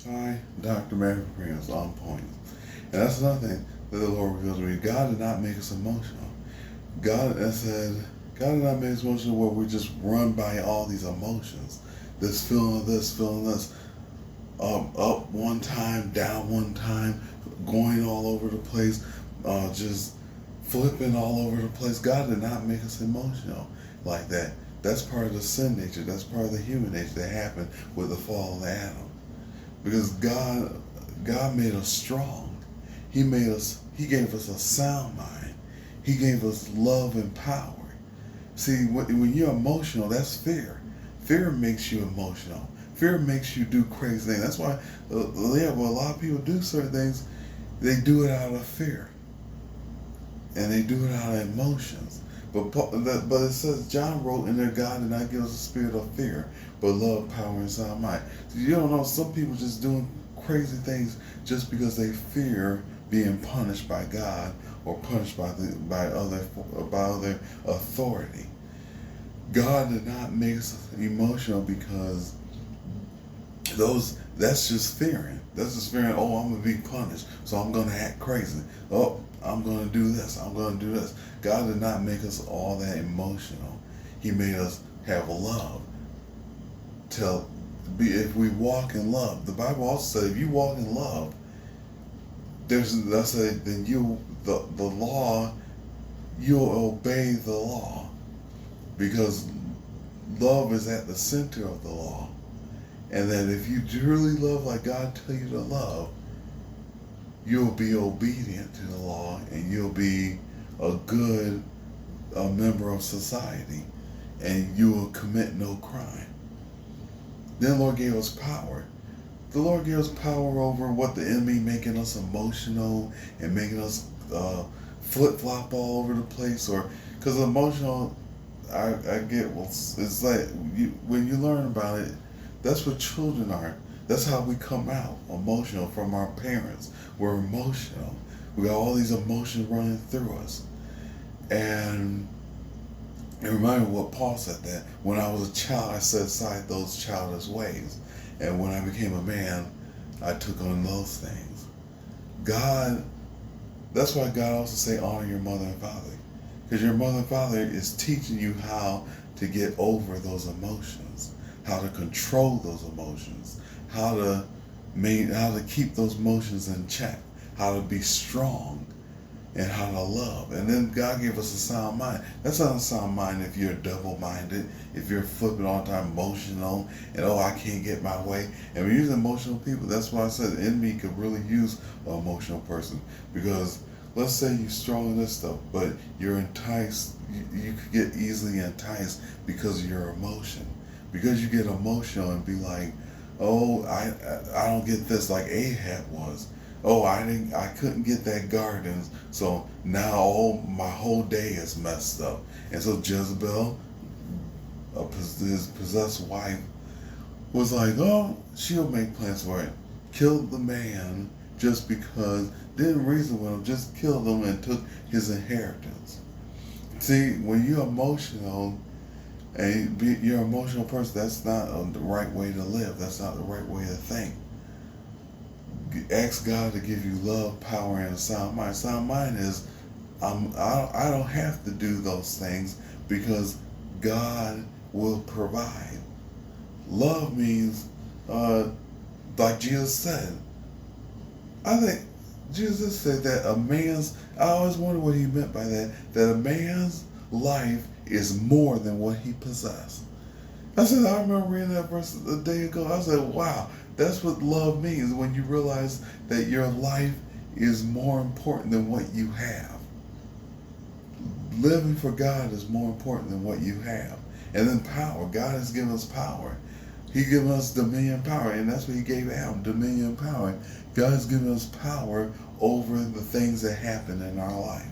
Hi, Dr. Mary Primous on point. And that's another thing that the Lord revealed to me. God did not make us emotional. God did not make us emotional where we just run by all these emotions. This, feeling this, up one time, down one time, going all over the place, just flipping all over the place. God did not make us emotional like that. That's part of the sin nature. That's part of the human nature that happened with the fall of Adam. Because God made us strong. He gave us a sound mind. He gave us love and power. See, when you're emotional, that's fear. Fear makes you emotional. Fear makes you do crazy things. That's why, a lot of people do certain things. They do it out of fear, and they do it out of emotions. But it says John wrote in there, God did not give us a spirit of fear, but love, power, and sound mind. So you don't know, some people just doing crazy things just because they fear being punished by God or punished by other authority. God did not make us emotional because that's just fearing. That's just fearing, oh, I'm gonna be punished, so I'm gonna act crazy. Oh, I'm gonna do this, I'm gonna do this. God did not make us all that emotional. He made us have love. If we walk in love. The Bible also says if you walk in love, then the law, you'll obey the law. Because love is at the center of the law. And that if you truly love like God tell you to love, you'll be obedient to the law and you'll be a member of society, and you will commit no crime. Then the Lord gave us power. The Lord gave us power over what the enemy making us emotional and making us flip flop all over the place, or because emotional, I get, well, it's like when you learn about it, that's what children are. That's how we come out emotional from our parents. We're emotional. We got all these emotions running through us. And it reminded me what Paul said, that when I was a child, I set aside those childish ways. And when I became a man, I took on those things. God, that's why God also say honor your mother and father. Because your mother and father is teaching you how to get over those emotions, how to control those emotions, how to keep those emotions in check, how to be strong, and how to love. And then God gave us a sound mind. That's not a sound mind if you're double-minded, if you're flipping all the time, emotional, and oh, I can't get my way. And when you're using emotional people, that's why I said the enemy could really use an emotional person. Because let's say you're strong in this stuff, but you're enticed, you could get easily enticed because of your emotion. Because you get emotional and be like, oh, I don't get this, like Ahab was. Oh, I couldn't get that garden, so now my whole day is messed up. And so Jezebel, his possessed wife, was like, oh, she'll make plans for it. Killed the man just because, didn't reason with him, just killed him and took his inheritance. See, when you're emotional, you're an emotional person, that's not the right way to live. That's not the right way to think. Ask God to give you love, power, and a sound mind. Sound mind is, I don't have to do those things because God will provide. Love means, like Jesus said, I think Jesus said that I always wonder what he meant by that a man's life is more than what he possessed. I remember reading that verse a day ago. I said, wow, that's what love means, when you realize that your life is more important than what you have. Living for God is more important than what you have. And then power. God has given us power. He given us dominion and power, and that's what he gave Adam, dominion and power. God has given us power over the things that happen in our life.